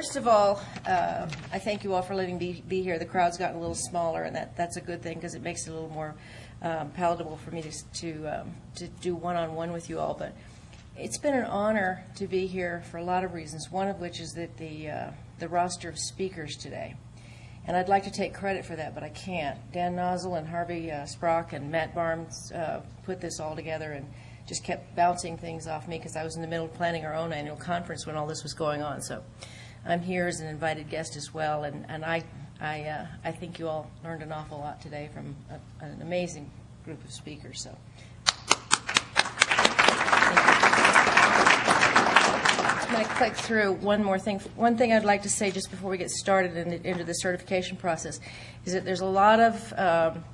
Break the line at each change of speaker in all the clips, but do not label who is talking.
first of all, I thank you all for letting me be here. The crowd's gotten a little smaller, and that's a good thing because it makes it a little more palatable for me to do one-on-one with you all. But it's been an honor to be here for a lot of reasons, one of which is that the roster of speakers today. And I'd like to take credit for that, but I can't. Dan Nozzle and Harvey Sprock and Matt Barnes put this all together and just kept bouncing things off me because I was in the middle of planning our own annual conference when all this was going on. So I'm here as an invited guest as well, and I think you all learned an awful lot today from an amazing group of speakers. So. I'm going to click through one more thing. One thing I'd like to say just before we get started into the certification process is that there's a lot of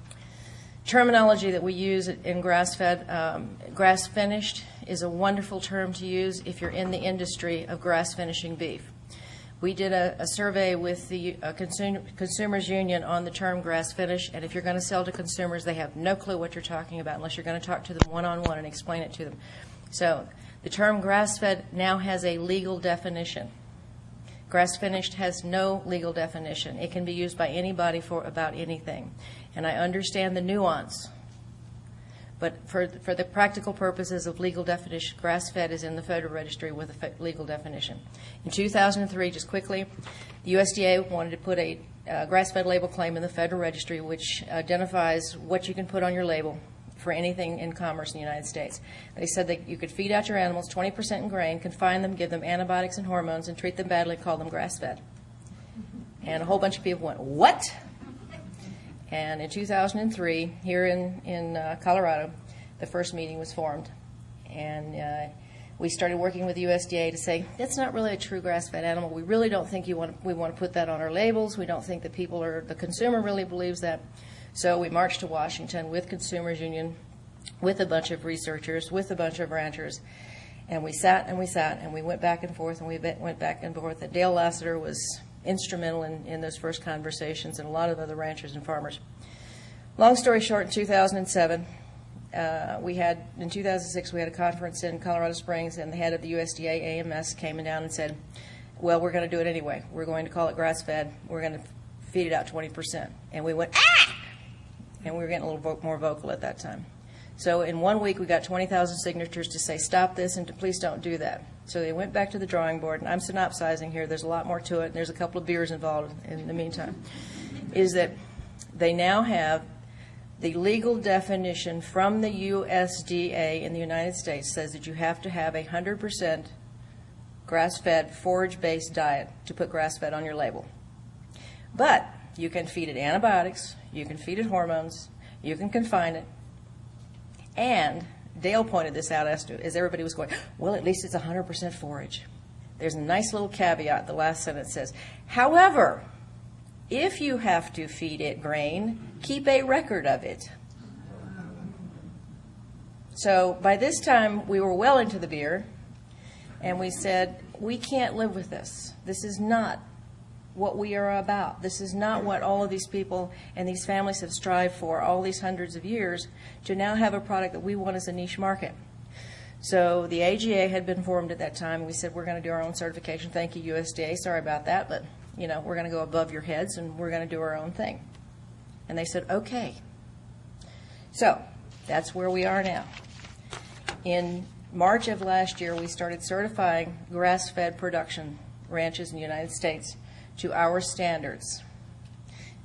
terminology that we use in grass-fed. Grass-finished is a wonderful term to use if you're in the industry of grass-finishing beef. We did a survey with the Consumers Union on the term grass-finish, and if you're going to sell to consumers, they have no clue what you're talking about unless you're going to talk to them one-on-one and explain it to them. So the term grass-fed now has a legal definition. Grass-finished has no legal definition. It can be used by anybody for about anything. And I understand the nuance, but for the practical purposes of legal definition, grass-fed is in the Federal Registry with a legal definition. In 2003, just quickly, the USDA wanted to put a grass-fed label claim in the Federal Registry, which identifies what you can put on your label for anything in commerce in the United States. They said that you could feed out your animals 20% in grain, confine them, give them antibiotics and hormones, and treat them badly, call them grass-fed. And a whole bunch of people went, what? And in 2003, here in Colorado, the first meeting was formed. And we started working with the USDA to say, that's not really a true grass-fed animal. We really don't think we want to put that on our labels. We don't think that the consumer really believes that. So we marched to Washington with Consumers Union, with a bunch of researchers, with a bunch of ranchers, and we sat and we sat and we went back and forth and we went back and forth. And Dale Lassiter was instrumental in those first conversations, and a lot of other ranchers and farmers. Long story short, in 2007, in 2006, we had a conference in Colorado Springs, and the head of the USDA AMS came down and said, well, we're going to do it anyway. We're going to call it grass-fed. We're going to feed it out 20%. And we went, ah! And we were getting a little more vocal at that time. So in 1 week, we got 20,000 signatures to say, stop this and please don't do that. So they went back to the drawing board, and I'm synopsizing here. There's a lot more to it, and there's a couple of beers involved in the meantime, is that they now have the legal definition from the USDA in the United States says that you have to have a 100% grass-fed, forage-based diet to put grass-fed on your label. But you can feed it antibiotics, you can feed it hormones, you can confine it, and Dale pointed this out as everybody was going, well, at least it's 100% forage. There's a nice little caveat. The last sentence says, however, if you have to feed it grain, keep a record of it. So by this time, we were well into the beer, and we said, we can't live with this. This is not what we are about. This is not what all of these people and these families have strived for all these hundreds of years to now have a product that we want as a niche market. So the AGA had been formed at that time. We said, we're going to do our own certification. Thank you, USDA. Sorry about that, but you know, we're going to go above your heads and we're going to do our own thing. And they said, okay. So that's where we are now. In March of last year, we started certifying grass-fed production ranches in the United States to our standards.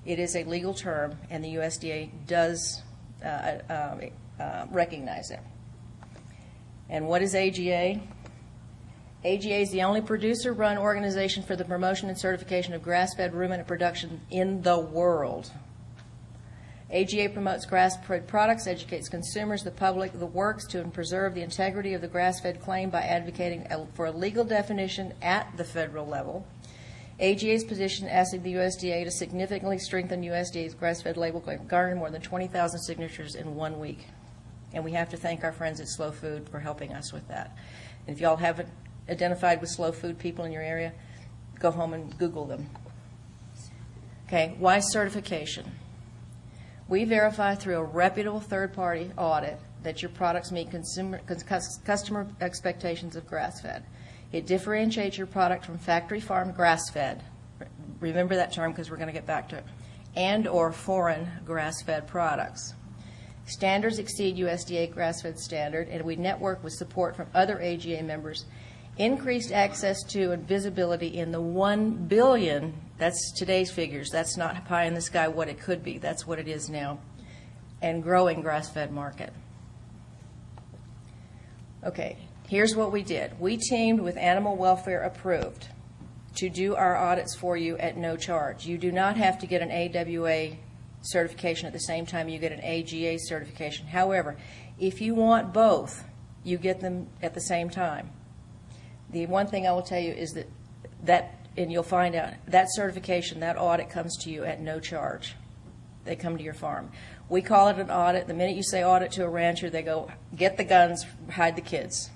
It is a legal term, and the USDA does recognize it. And what is AGA? AGA is the only producer-run organization for the promotion and certification of grass-fed ruminant production in the world. AGA promotes grass-fed products, educates consumers, the public, the works to preserve the integrity of the grass-fed claim by advocating for a legal definition at the federal level. AGA's position asking the USDA to significantly strengthen USDA's grass-fed label claim garnered more than 20,000 signatures in 1 week. And we have to thank our friends at Slow Food for helping us with that. And if y'all haven't identified with slow food people in your area, go home and Google them. Okay, why certification? We verify through a reputable third-party audit that your products meet customer expectations of grass-fed. It differentiates your product from factory farm grass-fed. Remember that term because we're going to get back to it. And or foreign grass-fed products. Standards exceed USDA grass-fed standard, and we network with support from other AGA members. Increased access to and visibility in the 1 billion, that's today's figures, that's not pie in the sky what it could be, that's what it is now, and growing grass-fed market. Okay, here's what we did. We teamed with Animal Welfare Approved to do our audits for you at no charge. You do not have to get an AWA certification at the same time you get an AGA certification. However, if you want both, you get them at the same time. The one thing I will tell you is that, and you'll find out, that certification, that audit comes to you at no charge. They come to your farm. We call it an audit. The minute you say audit to a rancher, they go, get the guns, hide the kids.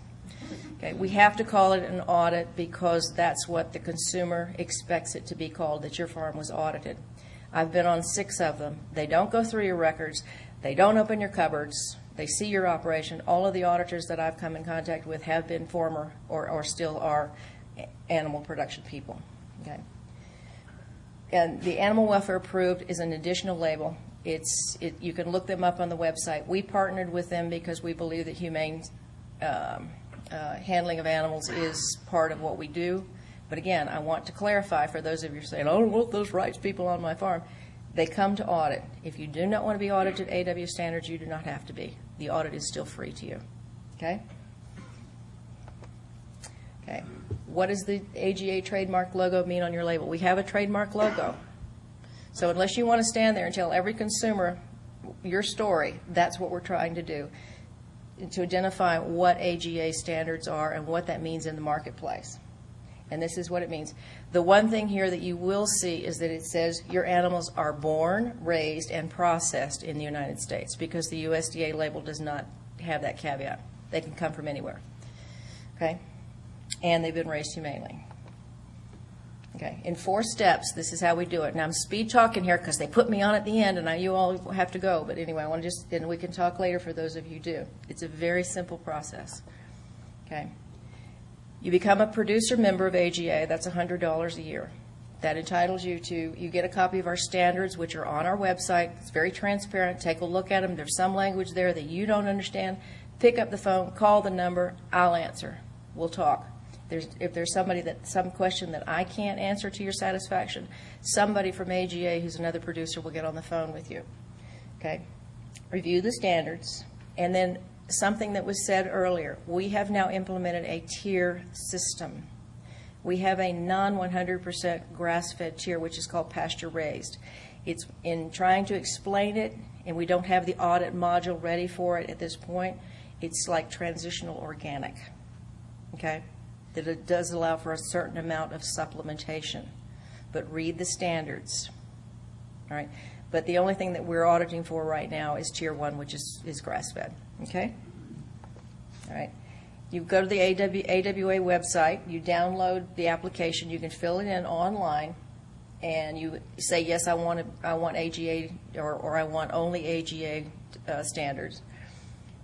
Okay, we have to call it an audit because that's what the consumer expects it to be called, that your farm was audited. I've been on 6 of them. They don't go through your records. They don't open your cupboards. They see your operation. All of the auditors that I've come in contact with have been former or still are animal production people. Okay. And the Animal Welfare Approved is an additional label. You can look them up on the website. We partnered with them because we believe that humane handling of animals is part of what we do. But again, I want to clarify for those of you saying, I don't want those rights people on my farm. They come to audit. If you do not want to be audited AW standards, you do not have to be. The audit is still free to you. Okay? Okay. What does the AGA trademark logo mean on your label? We have a trademark logo. So unless you want to stand there and tell every consumer your story, that's what we're trying to do, to identify what AGA standards are and what that means in the marketplace. And this is what it means. The one thing here that you will see is that it says your animals are born, raised, and processed in the United States, because the USDA label does not have that caveat. They can come from anywhere. Okay? And they've been raised humanely. Okay, in 4 steps, this is how we do it. Now I'm speed talking here because they put me on at the end, and you all have to go. But anyway, I want to and we can talk later for those of you who do. It's a very simple process. Okay, you become a producer member of AGA. That's $100 a year. That entitles you to. You get a copy of our standards, which are on our website. It's very transparent. Take a look at them. There's some language there that you don't understand. Pick up the phone, call the number. I'll answer. We'll talk. If there's some question that I can't answer to your satisfaction, somebody from AGA who's another producer will get on the phone with you. Okay? Review the standards. And then something that was said earlier, we have now implemented a tier system. We have a non-100% grass-fed tier, which is called pasture-raised. It's in trying to explain it, and we don't have the audit module ready for it at this point. It's like transitional organic. Okay? That it does allow for a certain amount of supplementation. But read the standards. All right? But the only thing that we're auditing for right now is Tier 1, which is grass-fed. Okay? All right. You go to the AWA website. You download the application. You can fill it in online. And you say, yes, I want AGA, or I want only AGA standards.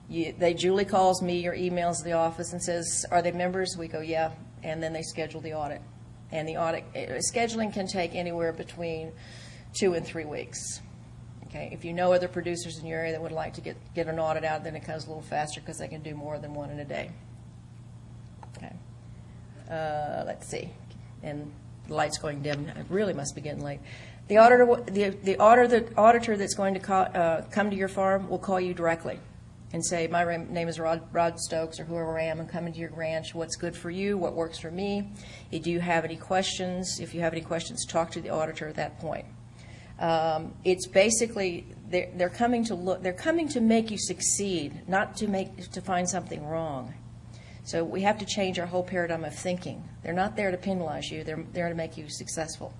Julie calls me or emails the office and says, are they members? We go, yeah, and then they schedule the audit. And the audit scheduling can take anywhere between 2 and 3 weeks. Okay, if you know other producers in your area that would like to get an audit out, then it comes a little faster because they can do more than 1 in a day. Okay, let's see, and the light's going dim. It really must be getting late. The auditor that's going to come to your farm will call you directly and say, my name is Rod Stokes, or whoever I am, I'm coming to your ranch. What's good for you? What works for me? Do you have any questions? If you have any questions, talk to the auditor at that point. It's basically they're coming to look. They're coming to make you succeed, not to find something wrong. So we have to change our whole paradigm of thinking. They're not there to penalize you. They're there to make you successful.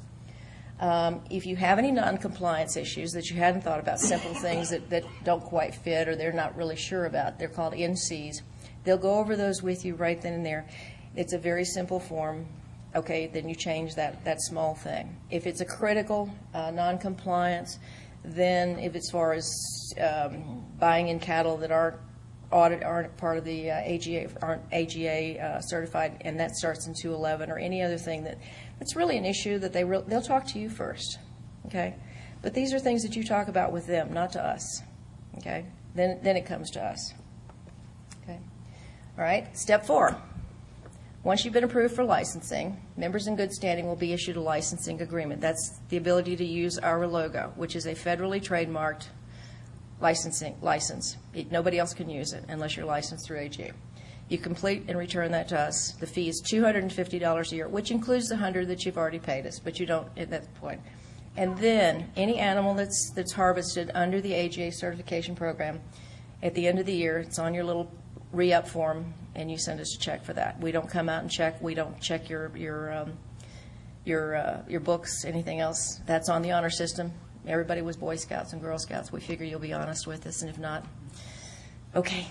If you have any non-compliance issues that you hadn't thought about, simple things that don't quite fit or they're not really sure about, they're called NCs. They'll go over those with you right then and there. It's a very simple form. Okay, then you change that small thing. If it's a critical non-compliance, then if it's as far as buying in cattle that aren't audit aren't part of the aren't AGA certified, and that starts in 211, or any other thing that's really an issue that they'll talk to you first, okay? But these are things that you talk about with them, not to us, okay? Then it comes to us, okay? All right, step 4. Once you've been approved for licensing, members in good standing will be issued a licensing agreement. That's the ability to use our logo, which is a federally trademarked license. Nobody else can use it unless you're licensed through AGA. You complete and return that to us. The fee is $250 a year, which includes the $100 that you've already paid us, but you don't at that point. And then any animal that's harvested under the AGA certification program, at the end of the year, it's on your little re-up form, and you send us a check for that. We don't come out and check. We don't check your books, anything else. That's on the honor system. Everybody was Boy Scouts and Girl Scouts. We figure you'll be honest with us, and if not, okay.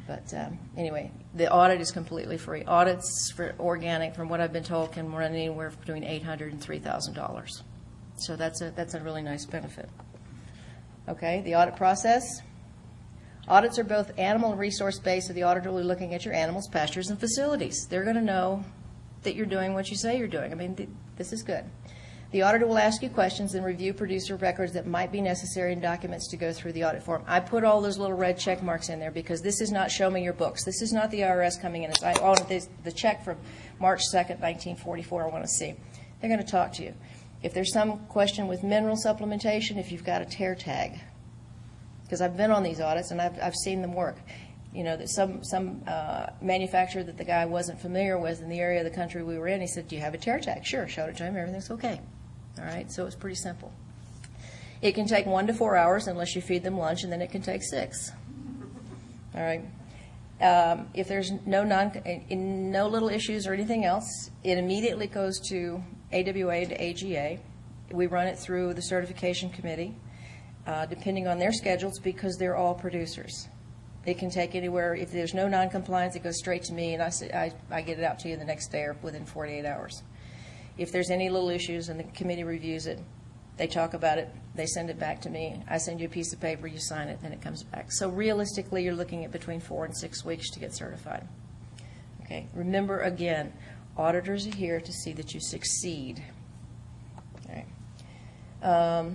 But anyway, the audit is completely free. Audits for organic, from what I've been told, can run anywhere between $800 and $3,000. So that's a really nice benefit. Okay, the audit process. Audits are both animal and resource-based, so the auditor will be looking at your animals, pastures, and facilities. They're going to know that you're doing what you say you're doing. I mean, this is good. The auditor will ask you questions and review producer records that might be necessary and documents to go through the audit form. I put all those little red check marks in there because this is not show me your books. This is not the IRS coming in. It's the check from March 2nd, 1944 I want to see. They're going to talk to you. If there's some question with mineral supplementation, if you've got a tear tag, because I've been on these audits and I've seen them work. You know, that some manufacturer that the guy wasn't familiar with in the area of the country we were in, he said, do you have a tear tag? Sure, showed it to him, everything's okay. All right, so it's pretty simple. It can take 1 to 4 hours unless you feed them lunch, and then it can take 6. All right. If there's no little issues or anything else, it immediately goes to AWA and to AGA. We run it through the certification committee, depending on their schedules, because they're all producers. It can take anywhere. If there's no noncompliance, it goes straight to me, and I get it out to you the next day or within 48 hours. If there's any little issues and the committee reviews it, they talk about it, they send it back to me. I send you a piece of paper, you sign it, then it comes back. So realistically, you're looking at between 4 and 6 weeks to get certified. Okay. Remember, again, auditors are here to see that you succeed. All right.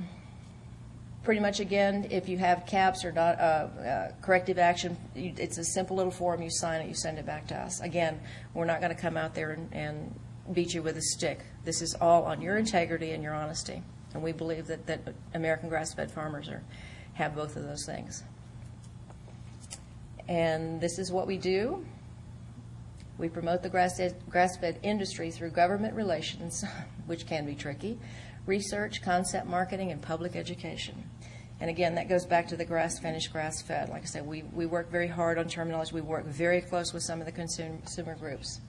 Pretty much, again, if you have caps or not corrective action, it's a simple little form. You sign it, you send it back to us. Again, we're not going to come out there and beat you with a stick. This is all on your integrity and your honesty. And we believe that American grass-fed farmers have both of those things. And this is what we do. We promote the grass-fed industry through government relations, which can be tricky, research, concept marketing, and public education. And again, that goes back to the grass-finished, grass-fed. Like I said, we work very hard on terminology. We work very close with some of the consumer groups.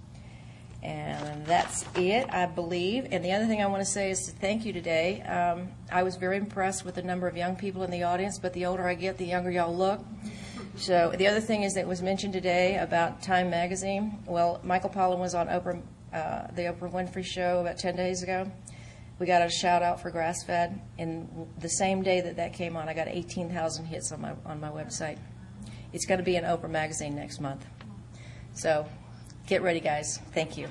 And that's it, I believe. And the other thing I want to say is to thank you today. I was very impressed with the number of young people in the audience, but the older I get, the younger y'all look. So the other thing is that was mentioned today about Time Magazine. Well, Michael Pollan was on the Oprah Winfrey Show about 10 days ago. We got a shout out for grass-fed, and the same day that came on, I got 18,000 hits on my website. It's going to be in Oprah Magazine next month. So get ready, guys. Thank you.